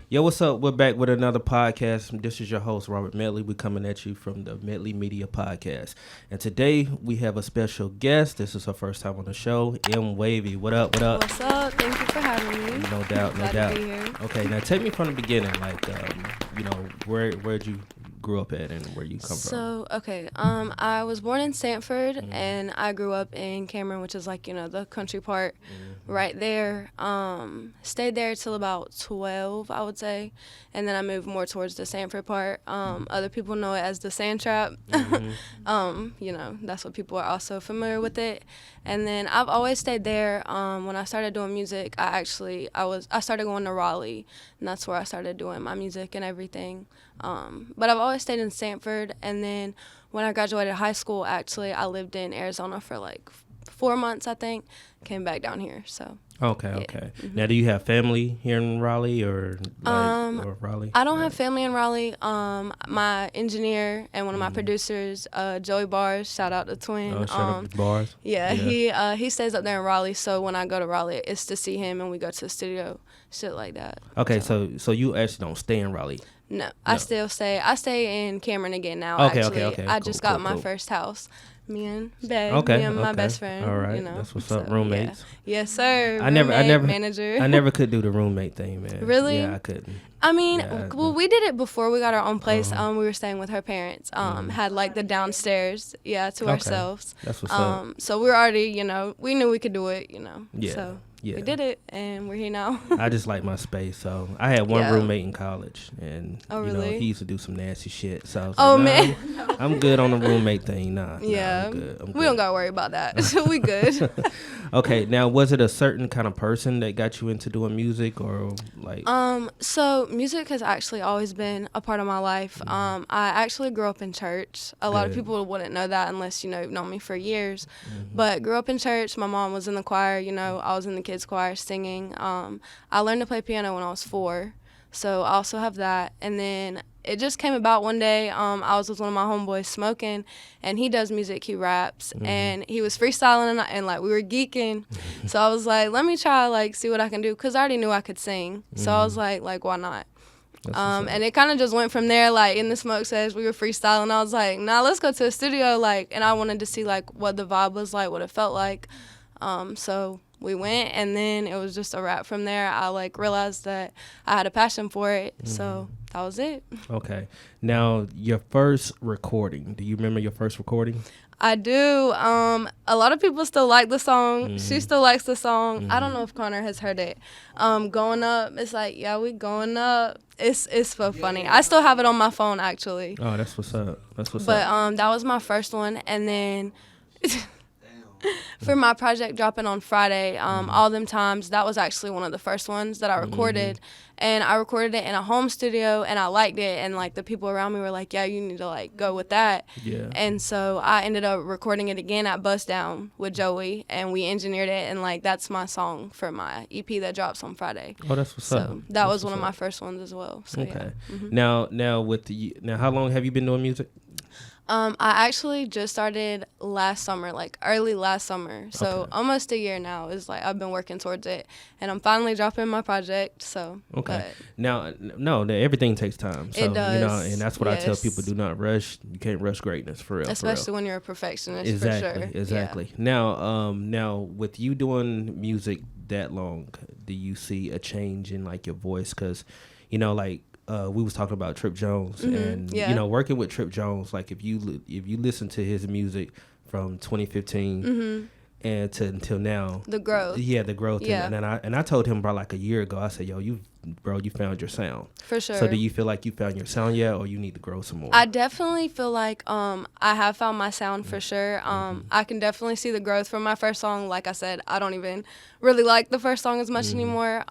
Yo, what's up? We're back with another podcast. This is your host, Robert Medley. We're coming at you from the Medley Media Podcast. And today we have a special guest. This is her first time on the show, M. Wavy. What up? What up? What's up? Thank you for having me. No doubt, no Glad doubt. to be here. Okay, now take me from the beginning. Like, where'd you grew up at and where you come from? So, okay, I was born in Sanford, and I grew up in Cameron, which is like, the country part right there. Stayed there till about 12, I would say, and then I moved more towards the Sanford part. Other people know it as the Sand Trap. That's what people are also familiar with it. And then I've always stayed there. When I started doing music, I started going to Raleigh, and that's where I started doing my music and everything. But I've always stayed in Sanford, and then when I graduated high school, actually, I lived in Arizona for like 4 months, I think, came back down here, so. Okay. Mm-hmm. Now, do you have family here in Raleigh or Raleigh? I don't have family in Raleigh. My engineer and one of my producers, Joey Bars, shout out to Twin. Shout out to Bars. Yeah, he stays up there in Raleigh, so when I go to Raleigh, it's to see him and we go to the studio, shit like that. Okay, so you actually don't stay in Raleigh? No, I stay in Cameron again now, actually. Okay. I just got my first house. Me and Babe, my best friend. All right, that's what's up. Roommates. Yeah. Yes, sir. I never manager. I never could do the roommate thing, man. Really? Yeah, I couldn't. I mean, we did it before we got our own place. We were staying with her parents. Had like the downstairs, to ourselves. That's what's up. So we were already, we knew we could do it, Yeah. So yeah. we did it, and we're here now. I just like my space, so I had one roommate in college, and really? He used to do some nasty shit. So I was like, man, man, I'm good on the roommate thing. Nah, I'm good. We don't gotta worry about that. We good. Okay, now was it a certain kind of person that got you into doing music, or like? So music has actually always been a part of my life. I actually grew up in church. A lot of people wouldn't know that unless you've known me for years. But grew up in church. My mom was in the choir. I was in the kids choir singing. I learned to play piano when I was 4, so I also have that. And then it just came about one day. I was with one of my homeboys smoking, and he does music, he raps, and he was freestyling, and like we were geeking. So I was like, let me try like see what I can do, because I already knew I could sing. So I was like why not? And it kind of just went from there. Like in the smoke sesh, we were freestyling. I was like, nah, let's go to a studio. Like, and I wanted to see like what the vibe was like, what it felt like. So we went, and then it was just a wrap from there. I like realized that I had a passion for it, so that was it. Okay. Now, your first recording. Do you remember your first recording? I do. A lot of people still like the song. She still likes the song. I don't know if Connor has heard it. Going Up. It's like, yeah, we going up. It's so funny. I still have it on my phone, actually. Oh, that's what's up. But that was my first one, and then. For my project dropping on Friday, All Them Times, that was actually one of the first ones that I recorded. And I recorded it in a home studio, and I liked it. And, like, the people around me were like, yeah, you need to, like, go with that. Yeah. And so I ended up recording it again at Bust Down with Joey, and we engineered it. And, like, that's my song for my EP that drops on Friday. Oh, that's what's up. So that was one of my first ones as well. So, okay. Yeah. Now, how long have you been doing music? I actually just started last summer, like early last summer. So almost a year now is like I've been working towards it, and I'm finally dropping my project. So now, everything takes time. So, it does, and that's what I tell people: do not rush. You can't rush greatness, for real. Especially when you're a perfectionist. Exactly, for sure. Exactly. Yeah. Now with you doing music that long, do you see a change in like your voice? Because, like. We was talking about Trip Jones, and working with Trip Jones. Like if you listen to his music from 2015 and to until now, the growth. The growth. Yeah. And I told him about like a year ago. I said, yo, you found your sound. For sure. So do you feel like you found your sound yet, or you need to grow some more? I definitely feel like I have found my sound for sure. I can definitely see the growth from my first song. Like I said, I don't even really like the first song as much anymore.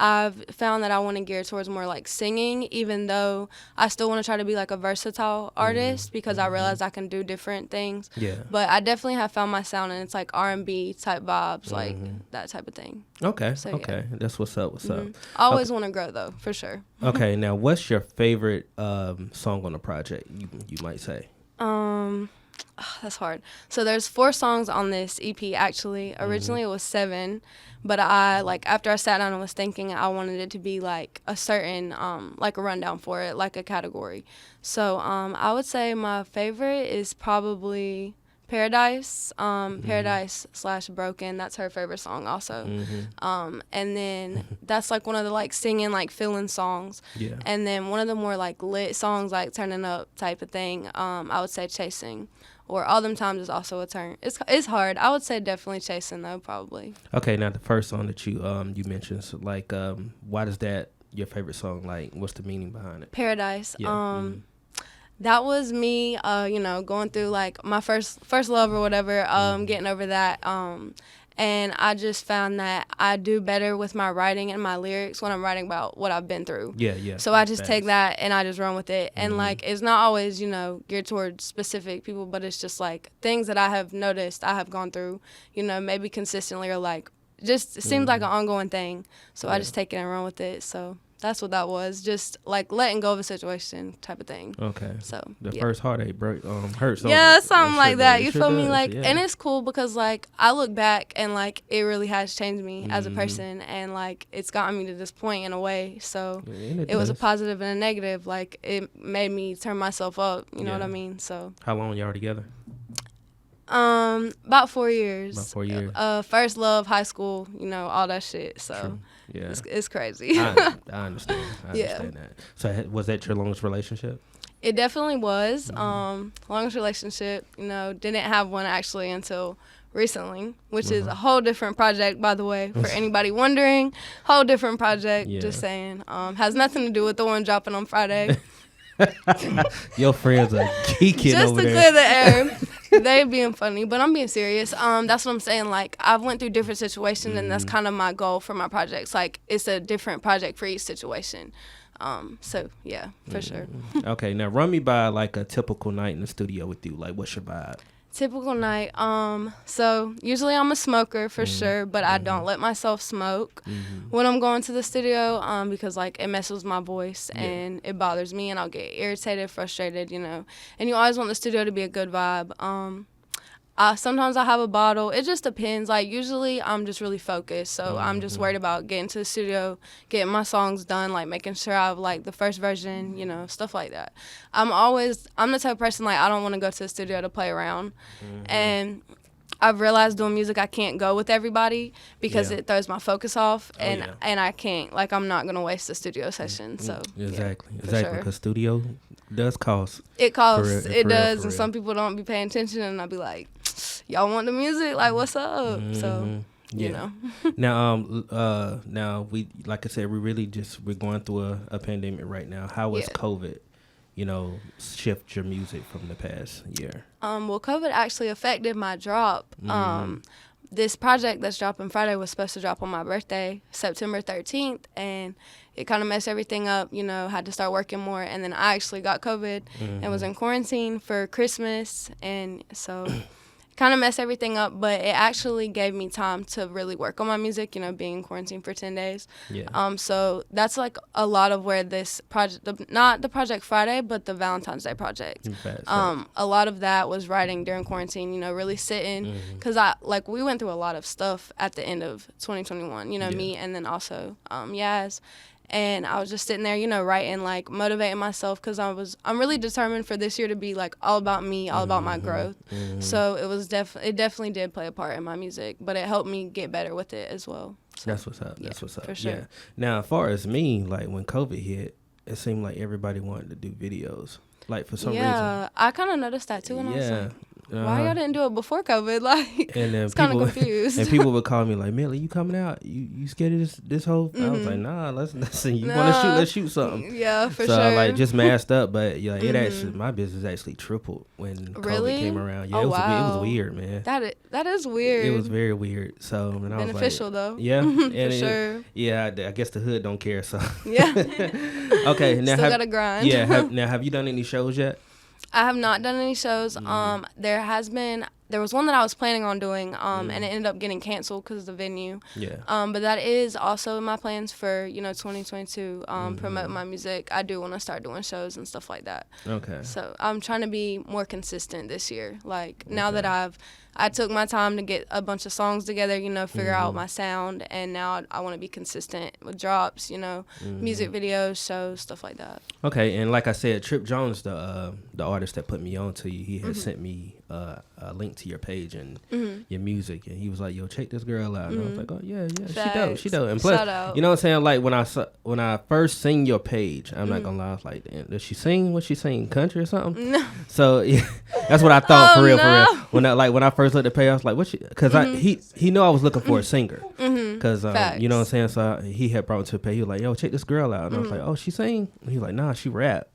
I've found that I want to gear towards more like singing, even though I still want to try to be like a versatile artist, because I realize I can do different things. Yeah. But I definitely have found my sound, and it's like R&B type vibes, like that type of thing. Okay. So, okay. Yeah. That's what's up. I always want to grow though, for sure. Okay. Now, what's your favorite song on the project? You might say. That's hard. So there's 4 songs on this EP, actually. Originally, it was 7. But I, like, after I sat down and was thinking, I wanted it to be, like, a certain, like, a rundown for it, like a category. So I would say my favorite is probably Paradise. Paradise/Broken. That's her favorite song also. And then that's, like, one of the, like, singing, like, feeling songs. Yeah. And then one of the more, like, lit songs, like, turning up type of thing, I would say Chasing. Or All Them Times is also a turn. It's hard. I would say definitely Chasing, though, probably. Okay, now the first song that you mentioned, so like, why does that your favorite song? Like, what's the meaning behind it? Paradise. Yeah. That was me, going through, like, my first love or whatever, getting over that. And I just found that I do better with my writing and my lyrics when I'm writing about what I've been through. Yeah. So I just take that and I just run with it. And, like, it's not always, geared towards specific people, but it's just, like, things that I have noticed I have gone through, maybe consistently or, like, just it seems like an ongoing thing. So I just take it and run with it. So that's what that was. Just, like, letting go of a situation type of thing. Okay. So the first heartache hurts. Yeah, something like that. You feel me? Does, like, yeah. and it's cool because, like, I look back and, like, it really has changed me as a person, and, like, it's gotten me to this point in a way. So it was a positive and a negative. Like, it made me turn myself up. You know what I mean? So how long y'all together? About 4 years. About 4 years. First love, high school, all that shit. So True. Yeah, it's crazy. I understand. I understand that. So was that your longest relationship? It definitely was. Longest relationship, didn't have one actually until recently, which is a whole different project, by the way, for anybody wondering. Whole different project, just saying. Has nothing to do with the one dropping on Friday. Your friends are geeking just over to there. clear the air. They being funny, but I'm being serious. That's what I'm saying. Like, I've went through different situations, and that's kind of my goal for my projects. Like, it's a different project for each situation. So yeah, for sure. Okay, now run me by like a typical night in the studio with you. Like, what's your vibe? Typical night. So usually I'm a smoker for sure, but I don't let myself smoke when I'm going to the studio, because, like, it messes with my voice and it bothers me, and I'll get irritated, frustrated, and you always want the studio to be a good vibe. Sometimes I have a bottle. It just depends. Like, usually I'm just really focused, so I'm just worried about getting to the studio, getting my songs done, like making sure I have, like, the first version, stuff like that. I'm the type of person, like, I don't want to go to the studio to play around. And I've realized doing music, I can't go with everybody because it throws my focus off, and I can't, like, I'm not going to waste a studio session. So exactly, because studio does cost. It costs. For it real, does, for and real. some people don't be paying attention, and I'll be like, y'all want the music? Like, what's up? So, Now we, like I said, we're going through a pandemic right now. How has COVID, shift your music from the past year? Well, COVID actually affected my drop. This project that's dropping Friday was supposed to drop on my birthday, September 13th, and it kind of messed everything up, had to start working more, and then I actually got COVID and was in quarantine for Christmas, and so kind of messed everything up, but it actually gave me time to really work on my music, being in quarantine for 10 days. Yeah. So that's, like, a lot of where this project, not the Project Friday, but the Valentine's Day project. A lot of that was writing during quarantine, really sitting, because we went through a lot of stuff at the end of 2021, me and then also Yaz. And I was just sitting there, writing, like, motivating myself, because I'm really determined for this year to be, like, all about me, all about my growth. So it definitely did play a part in my music, but it helped me get better with it as well. So, that's what's up. That's what's up. For sure. Yeah. Now, as far as me, like, when COVID hit, it seemed like everybody wanted to do videos. Like, for some reason. Yeah, I kind of noticed that too, and I was like, why y'all didn't do it before COVID? Like, and then it's kind of confused. And people would call me like, Medley, you coming out? You scared of this whole? I was like, nah, listen. You want to shoot? Let's shoot something. Yeah, for sure. So like, just masked up, but it actually, my business actually tripled when COVID came around. Yeah, it was weird, man. That is weird. It was very weird. So, and I was beneficial like, though. Yeah, for sure. I guess the hood don't care. So yeah. Okay, now still gotta grind. Yeah. Have you done any shows yet? I have not done any shows. There has been there was one that I was planning on doing, and it ended up getting canceled because of the venue. Yeah. But that is also in my plans for 2022. Promote my music. I do want to start doing shows and stuff like that. Okay. So I'm trying to be more consistent this year. Like now that I took my time to get a bunch of songs together, figure out my sound, and now I want to be consistent with drops, music videos, shows, stuff like that. Okay, and like I said, Trip Jones, the artist that put me on to you, he had sent me a link to your page and your music, and he was like, "Yo, check this girl out." And I was like, "Oh yeah, Facts. she dope." And plus, Shout out. you know what I'm saying? Like when I first seen your page, I'm not gonna lie, I was like, "Damn, does she sing? What she sing? Country or something?" No. So yeah, that's what I thought for real. No. When I first looked at the page, I was like, "What?" Because he knew I was looking for a singer. Because you know what I'm saying. So he had brought me to the page. He was like, "Yo, check this girl out," and I was like, "Oh, she sing?" And he was like, "Nah, she rap."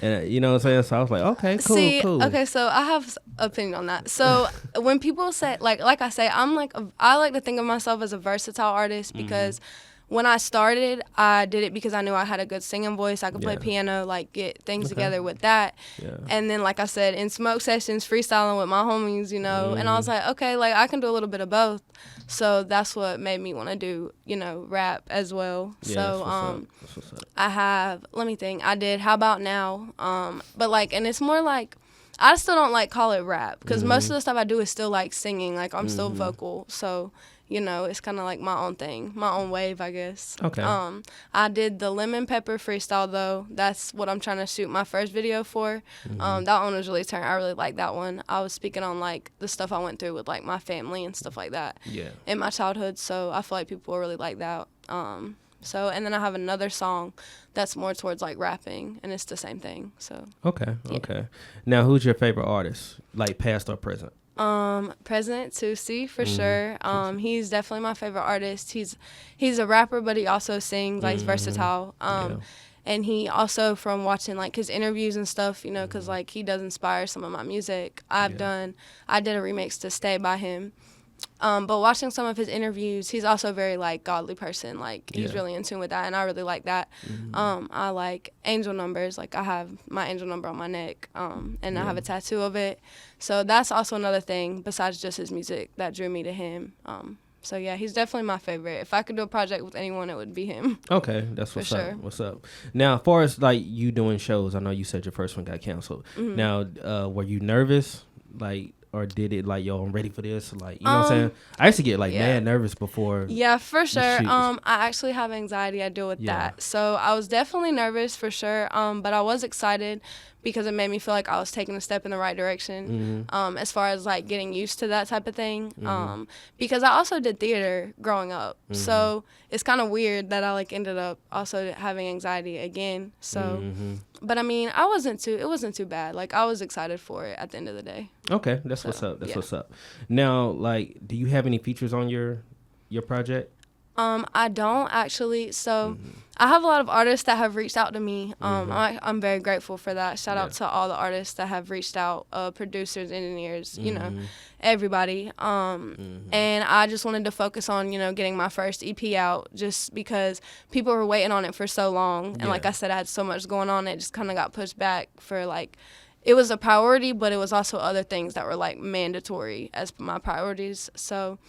And you know what I'm saying. So I was like, "Okay, cool." Okay, so I have opinion on that. So when people say like I say, I like to think of myself as a versatile artist because when I started, I did it because I knew I had a good singing voice. I could play piano, like get things together with that. Yeah. And then, like I said, in smoke sessions, freestyling with my homies, and I was like, okay, like I can do a little bit of both. So that's what made me want to do, rap as well. Yeah, so that's what's up. I have, let me think, I did How About Now, but like, and it's more like, I still don't like call it rap because most of the stuff I do is still like singing, like I'm still vocal. So it's kind of like my own thing, my own wave, I guess. Okay. I did the Lemon Pepper freestyle, though. That's what I'm trying to shoot my first video for. That one was really turned. I really like that one. I was speaking on, like, the stuff I went through with, like, my family and stuff like that in my childhood. So I feel like people will really like that. And then I have another song that's more towards, like, rapping, and it's the same thing. So Okay. Now, who's your favorite artist, like past or present? President Tusi for sure. He's definitely my favorite artist. He's a rapper, but he also sings, like, he's versatile. And he also, from watching like his interviews and stuff, because like he does inspire some of my music. I did a remix to Stay by him. But watching some of his interviews, he's also a very, like, godly person. Like, he's really in tune with that, and I really like that. I like angel numbers. Like, I have my angel number on my neck, and I have a tattoo of it. So that's also another thing, besides just his music, that drew me to him. So, yeah, he's definitely my favorite. If I could do a project with anyone, it would be him. Okay, that's what's sure. up. What's up? Now, as far as, like, you doing shows, I know you said your first one got canceled. Now, were you nervous? Like, or did it like, yo, I'm ready for this? Like, you know what I'm saying? I used to get like mad nervous before. Yeah, for sure. I actually have anxiety. I deal with that. So I was definitely nervous for sure. But I was excited because it made me feel like I was taking a step in the right direction as far as like getting used to that type of thing. Because I also did theater growing up. So it's kind of weird that I like ended up also having anxiety again. So, but I mean, it wasn't too bad. Like I was excited for it at the end of the day. Okay, that's what's up. That's what's up. Now, like, do you have any features on your project? I don't actually. So I have a lot of artists that have reached out to me. I'm very grateful for that. Shout out to all the artists that have reached out, producers, engineers, everybody. And I just wanted to focus on, getting my first EP out just because people were waiting on it for so long. And like I said, I had so much going on. It just kind of got pushed back for like, it was a priority, but it was also other things that were like mandatory as my priorities. So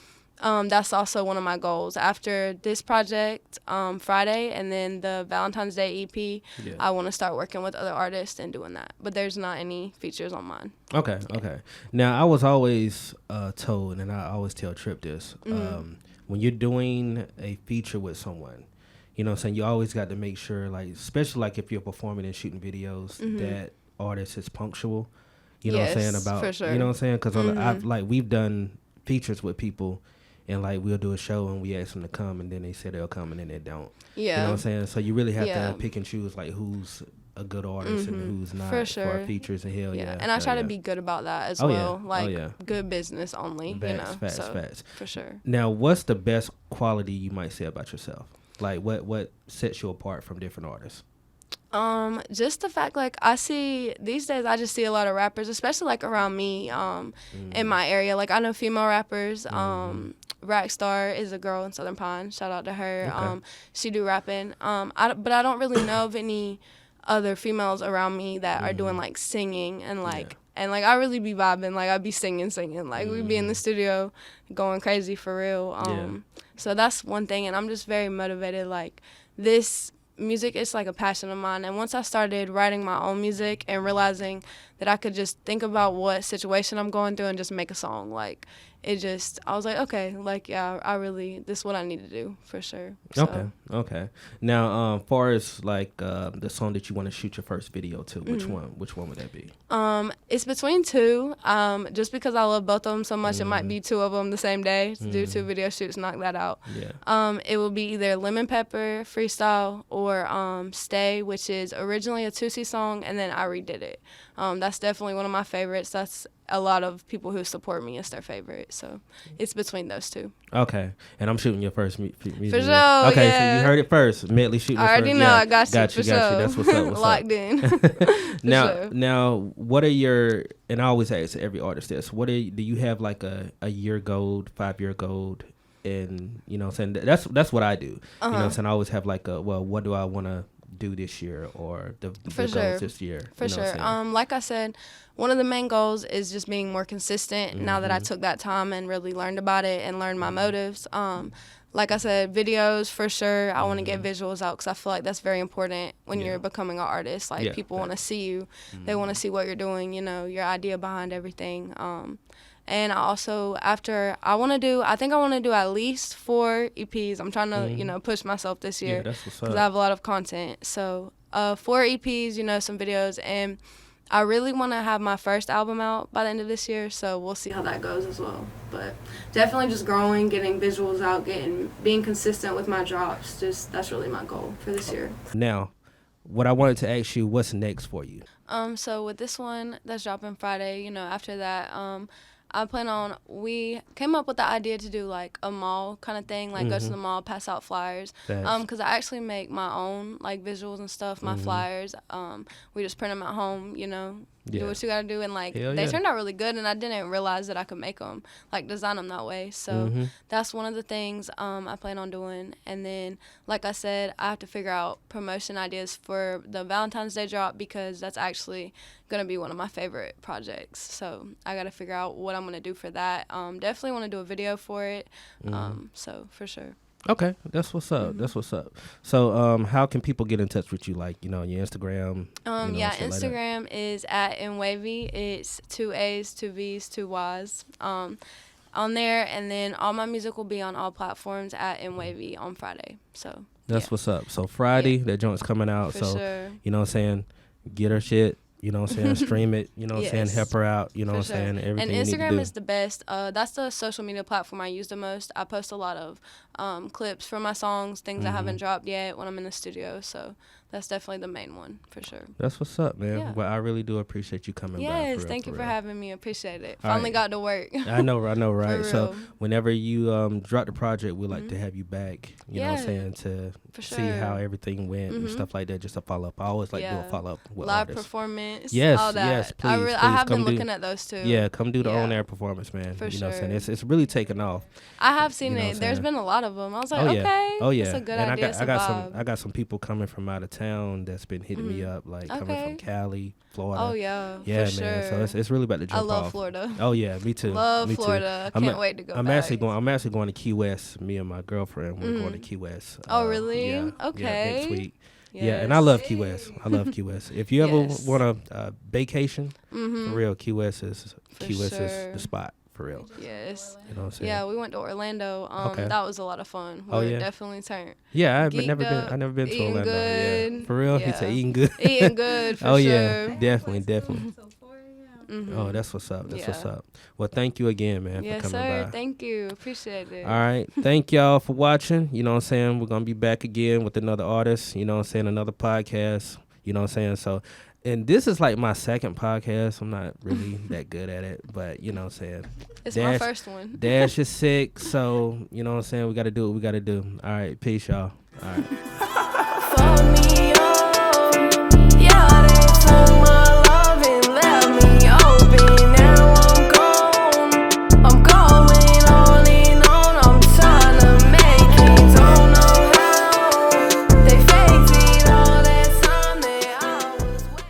that's also one of my goals. After this project, Friday, and then the Valentine's Day EP, I want to start working with other artists and doing that. But there's not any features on mine. Okay. Now, I was always told, and I always tell Trip this, when you're doing a feature with someone, you know what I'm saying, you always got to make sure, like, especially like if you're performing and shooting videos, that artist is punctual. You know what I'm saying? About, for sure. You know what I'm saying? Because we've done features with people, and like we'll do a show and we ask them to come, and then they say they'll come and then they don't. Yeah. You know what I'm saying? So you really have to pick and choose like who's a good artist and who's not for our features. And and I try to be good about that as well. Like good business only. Facts. For sure. Now, what's the best quality you might say about yourself? Like what sets you apart from different artists? Just the fact, like, these days I just see a lot of rappers, especially like around me, in my area. Like I know female rappers, Rackstar is a girl in Southern Pine. Shout out to her. Okay. She do rapping. But I don't really know of any other females around me that are doing like singing and like And, like, I really be vibing. Like, I be singing. Like, we be in the studio going crazy for real. So that's one thing. And I'm just very motivated. Like, this music is, like, a passion of mine. And once I started writing my own music and realizing that I could just think about what situation I'm going through and just make a song, like, I was like, okay, like, yeah, this is what I need to do for sure. So. Okay. Now, far as like the song that you want to shoot your first video to, which one would that be? It's between two. Just because I love both of them so much, it might be two of them the same day. Do 2 video shoots, knock that out. Yeah. It will be either Lemon Pepper Freestyle or Stay, which is originally a Tootsie song, and then I redid it. That's definitely one of my favorites. That's a lot of people who support me, it's their favorite. So it's between those two. Okay. And I'm shooting your first music. For sure. Okay, yeah. So you heard it first. Medley shooting I already first. know. Yeah. I got you. That's what's up. Locked in. Now, what are your, and I always ask every artist this, do you have like a year goal, 5-year goal? And, you know what I'm saying? That's what I do. You know what I'm saying? I always have like what do I want to do this year, or the goals this year? For sure. Like I said, one of the main goals is just being more consistent now that I took that time and really learned about it and learned my motives. Like I said, videos for sure. I want to get visuals out because I feel like that's very important when you're becoming an artist. Like people want to see you. They want to see what you're doing, you know, your idea behind everything. And I also, I think I want to do at least 4 EPs. I'm trying to, you know, push myself this year. Yeah, that's what's up. Because I have a lot of content. So 4 EPs, you know, some videos. And I really want to have my first album out by the end of this year. So we'll see how that goes as well. But definitely just growing, getting visuals out, being consistent with my drops. That's really my goal for this year. Now, what I wanted to ask you, what's next for you? So with this one that's dropping Friday, you know, after that, we came up with the idea to do like a mall kind of thing, like go to the mall, pass out flyers. Because I actually make my own like visuals and stuff, my flyers. We just print them at home, you know, do what you gotta do. And like they turned out really good, and I didn't realize that I could make them, like design them that way. So that's one of the things I plan on doing. And then, like I said, I have to figure out promotion ideas for the Valentine's Day drop, because that's actually gonna be one of my favorite projects. So I gotta figure out what I'm gonna do for that. Definitely want to do a video for it. So for sure. Okay, that's what's up. That's what's up. So, how can people get in touch with you? Like, you know, your Instagram. Instagram is at nwavy. It's 2 A's, 2 V's, 2 Y's. On there, and then all my music will be on all platforms at nwavy on Friday. So that's what's up. So Friday, that joint's coming out. For sure. You know what I'm saying? Get her shit. You know what I'm saying? Stream it. You know what I'm saying? Help her out. You know what I'm saying? Everything and Instagram Instagram you need to do. is the best. That's the social media platform I use the most. I post a lot of clips from my songs, things I haven't dropped yet when I'm in the studio. So that's definitely the main one for sure. That's what's up, man. Yeah. Well, I really do appreciate you coming by. Yes, thank you for having me. Appreciate it. Finally got to work. I know, right? So whenever you drop the project, we'd like to have you back. You know what I'm saying? To see how everything went and stuff like that. Just a follow up. I always like do a follow up with live artists. Performance. Yes, all that. yes, please. I have been looking at those too. Yeah, come do the on air performance, man. For you know what I'm saying? It's really taken off. I have seen it. There's been a lot of them. I was like, it's a good idea. I got some people coming from out of town that's been hitting me up, like coming from Cali, Florida. Oh yeah, man. Sure. So it's really about to jump off. I love Florida. Oh yeah, me too. Love Florida. Can't wait to go. I'm actually going to Key West. Me and my girlfriend, we're going to Key West. Oh really? Yeah, okay. Yeah, next week. Yes. Yeah, and I love Key West. If you ever want a vacation, for real, Key West is the spot. For real. Yes. You know what I'm saying? Yeah, we went to Orlando. That was a lot of fun. We were definitely turned. Yeah, I've never been to Orlando. Good. Yeah. For real? He said eating good. Eating good, for sure. Yeah, definitely. Oh, that's what's up. That's what's up. Well, thank you again, man, for coming by. Yes, sir. Thank you. Appreciate it. All right. Thank y'all for watching. You know what I'm saying? We're going to be back again with another artist. You know what I'm saying? Another podcast. You know what I'm saying? So, and this is like my second podcast. I'm not really that good at it, but you know what I'm saying? It's my first one. Dash is sick, so you know what I'm saying? We got to do what we got to do. All right. Peace, y'all. All right.